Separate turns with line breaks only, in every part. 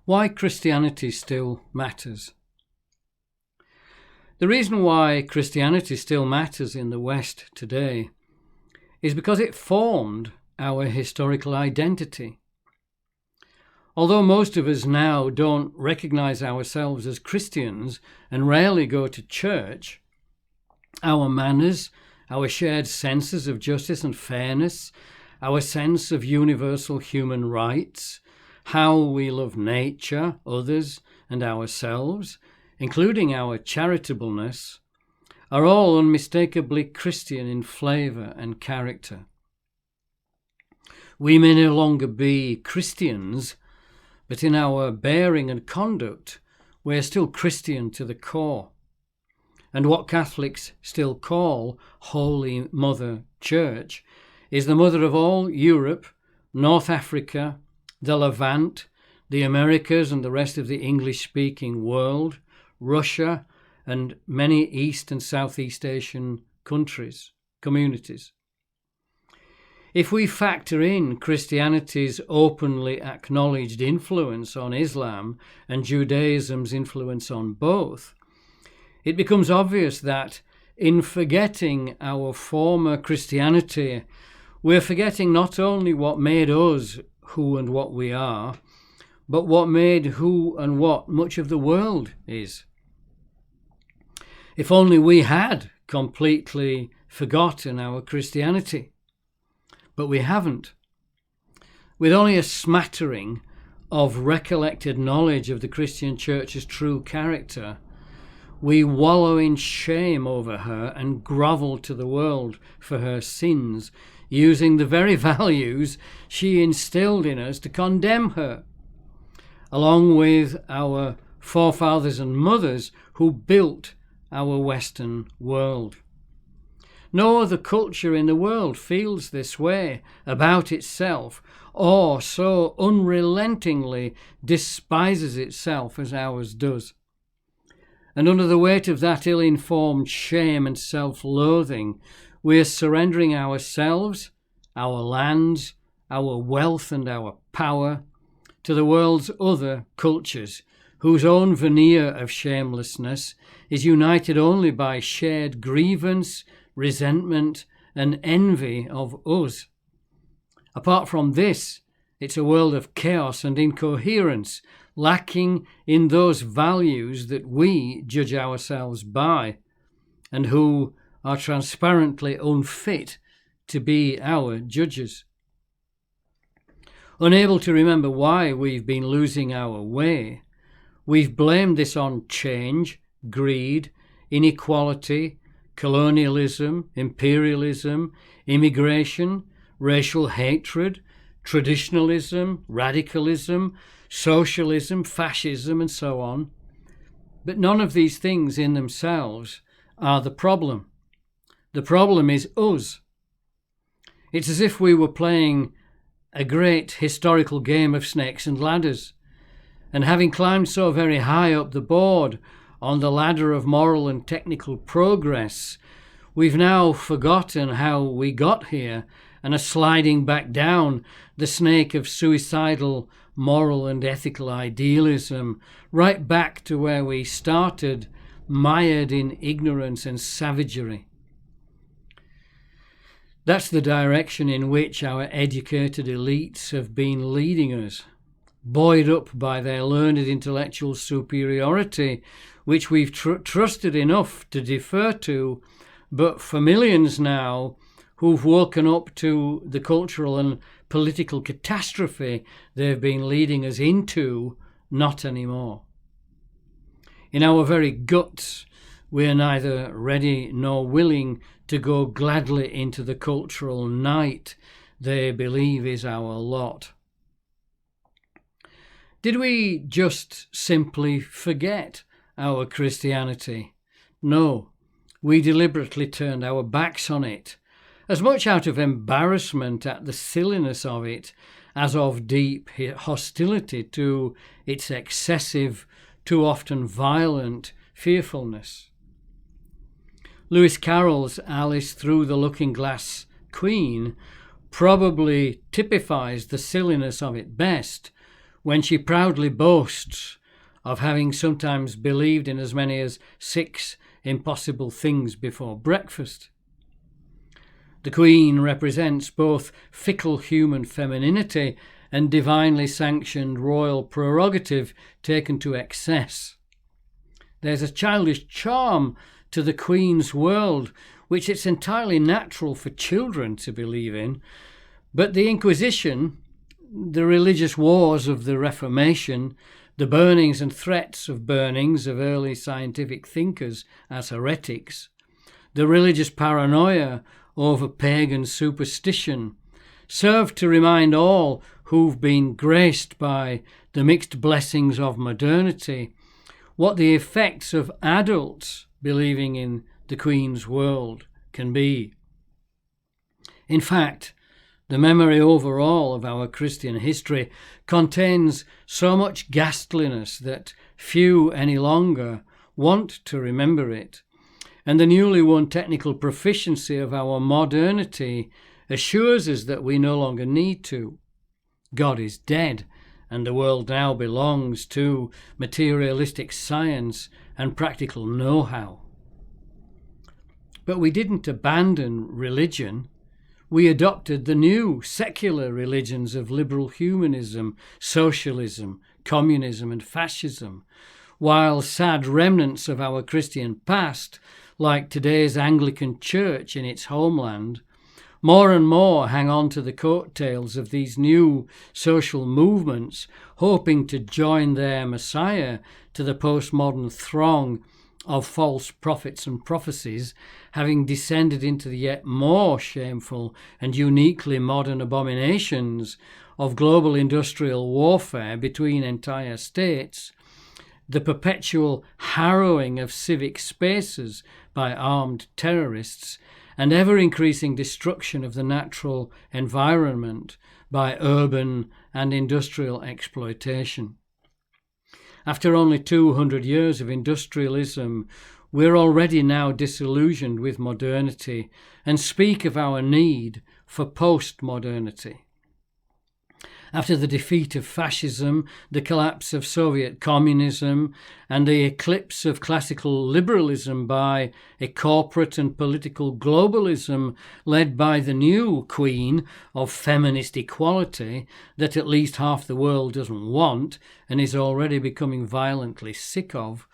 Why Christianity still matters. The reason why Christianity still matters in the West today is because it formed our historical identity. Although most of us now don't recognize ourselves as Christians and rarely go to church, our manners, our shared senses of justice and fairness, our sense of universal human rights, how we love nature, others, and ourselves, including our charitableness, are all unmistakably Christian in flavour and character. We may no longer be Christians, but in our bearing and conduct, we are still Christian to the core. And what Catholics still call Holy Mother Church is the mother of all Europe, North Africa, the Levant, the Americas and the rest of the English-speaking world, Russia, and many East and Southeast Asian communities. If we factor in Christianity's openly acknowledged influence on Islam and Judaism's influence on both, it becomes obvious that in forgetting our former Christianity, we're forgetting not only what made us who and what we are, but what made who and what much of the world is. If only we had completely forgotten our Christianity. But we haven't. With only a smattering of recollected knowledge of the Christian Church's true character, we wallow in shame over her and grovel to the world for her sins, using the very values she instilled in us to condemn her, along with our forefathers and mothers who built our Western world. No other culture in the world feels this way about itself or so unrelentingly despises itself as ours does. And under the weight of that ill-informed shame and self-loathing, we are surrendering ourselves, our lands, our wealth and our power to the world's other cultures, whose own veneer of shamelessness is united only by shared grievance, resentment, and envy of us. Apart from this, it's a world of chaos and incoherence, lacking in those values that we judge ourselves by, and who are transparently unfit to be our judges. Unable to remember why we've been losing our way, we've blamed this on change, greed, inequality, colonialism, imperialism, immigration, racial hatred, traditionalism, radicalism, socialism, fascism, and so on. But none of these things in themselves are the problem. The problem is us. It's as if we were playing a great historical game of snakes and ladders, and having climbed so very high up the board on the ladder of moral and technical progress, we've now forgotten how we got here and are sliding back down the snake of suicidal moral and ethical idealism, right back to where we started, mired in ignorance and savagery. That's the direction in which our educated elites have been leading us, buoyed up by their learned intellectual superiority, which we've trusted enough to defer to, but for millions now who've woken up to the cultural and political catastrophe they've been leading us into, not anymore. In our very guts, we're neither ready nor willing to go gladly into the cultural night they believe is our lot. Did we just simply forget our Christianity? No, we deliberately turned our backs on it, as much out of embarrassment at the silliness of it as of deep hostility to its excessive, too often violent, fearfulness. Lewis Carroll's Alice Through the Looking-Glass Queen probably typifies the silliness of it best when she proudly boasts of having sometimes believed in as many as 6 impossible things before breakfast. The Queen represents both fickle human femininity and divinely sanctioned royal prerogative taken to excess. There's a childish charm to the Queen's world which it's entirely natural for children to believe in, but the Inquisition, the religious wars of the Reformation, the burnings and threats of burnings of early scientific thinkers as heretics, the religious paranoia over pagan superstition, served to remind all who've been graced by the mixed blessings of modernity what the effects of adults believing in the Queen's world can be. In fact, the memory overall of our Christian history contains so much ghastliness that few any longer want to remember it, and the newly won technical proficiency of our modernity assures us that we no longer need to. God is dead, and the world now belongs to materialistic science and practical know-how. But we didn't abandon religion. We adopted the new secular religions of liberal humanism, socialism, communism and fascism, while sad remnants of our Christian past, like today's Anglican Church in its homeland, more and more hang on to the coattails of these new social movements, hoping to join their Messiah to the postmodern throng of false prophets and prophecies, having descended into the yet more shameful and uniquely modern abominations of global industrial warfare between entire states, the perpetual harrowing of civic spaces by armed terrorists, and ever-increasing destruction of the natural environment by urban and industrial exploitation. After only 200 years of industrialism, we're already now disillusioned with modernity and speak of our need for post-modernity. After the defeat of fascism, the collapse of Soviet communism, and the eclipse of classical liberalism by a corporate and political globalism led by the new queen of feminist equality that at least half the world doesn't want and is already becoming violently sick of,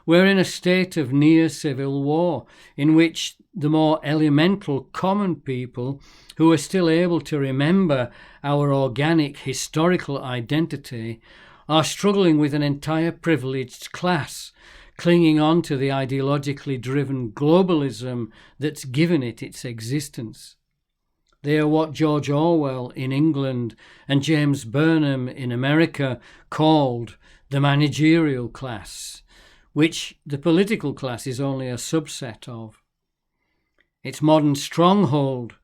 we're in a state of near civil war in which the more elemental common people who are still able to remember our organic historical identity are struggling with an entire privileged class, clinging on to the ideologically driven globalism that's given it its existence. They are what George Orwell in England and James Burnham in America called the managerial class, which the political class is only a subset of. Its modern stronghold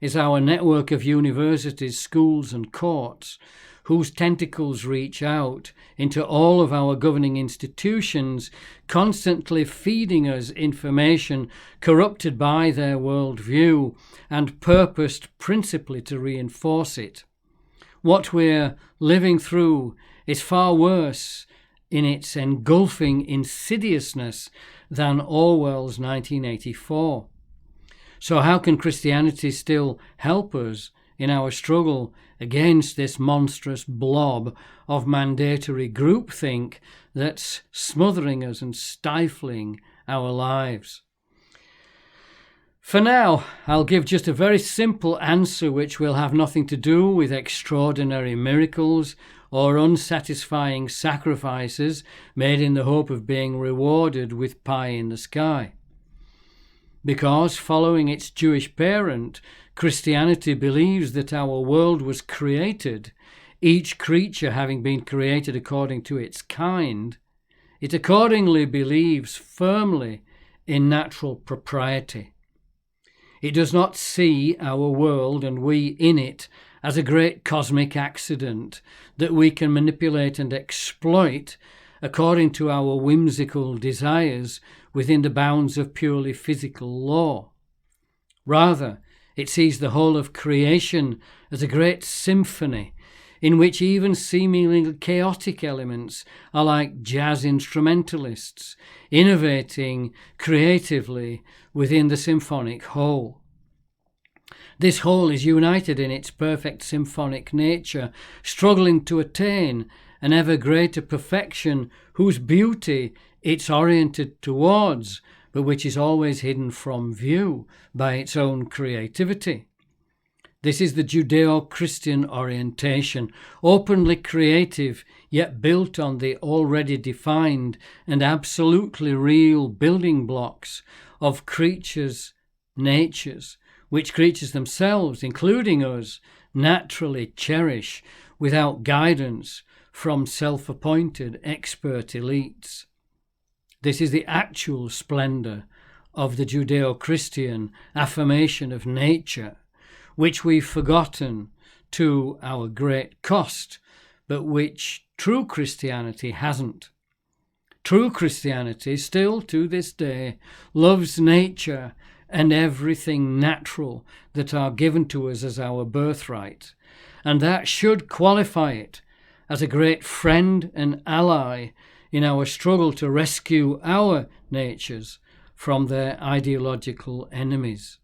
is our network of universities, schools and courts, whose tentacles reach out into all of our governing institutions, constantly feeding us information corrupted by their worldview and purposed principally to reinforce it. What we're living through is far worse in its engulfing insidiousness than Orwell's 1984. So how can Christianity still help us in our struggle against this monstrous blob of mandatory groupthink that's smothering us and stifling our lives? For now, I'll give just a very simple answer which will have nothing to do with extraordinary miracles or unsatisfying sacrifices made in the hope of being rewarded with pie in the sky. Because, following its Jewish parent, Christianity believes that our world was created, each creature having been created according to its kind, it accordingly believes firmly in natural propriety. It does not see our world and we in it as a great cosmic accident that we can manipulate and exploit according to our whimsical desires within the bounds of purely physical law. Rather, it sees the whole of creation as a great symphony in which even seemingly chaotic elements are like jazz instrumentalists, innovating creatively within the symphonic whole. This whole is united in its perfect symphonic nature, struggling to attain an ever greater perfection whose beauty it's oriented towards, but which is always hidden from view by its own creativity. This is the Judeo-Christian orientation, openly creative, yet built on the already defined and absolutely real building blocks of creatures' natures, which creatures themselves, including us, naturally cherish without guidance from self-appointed expert elites. This is the actual splendour of the Judeo-Christian affirmation of nature, which we've forgotten to our great cost, but which true Christianity hasn't. True Christianity still to this day loves nature and everything natural that are given to us as our birthright, and that should qualify it as a great friend and ally in our struggle to rescue our natures from their ideological enemies.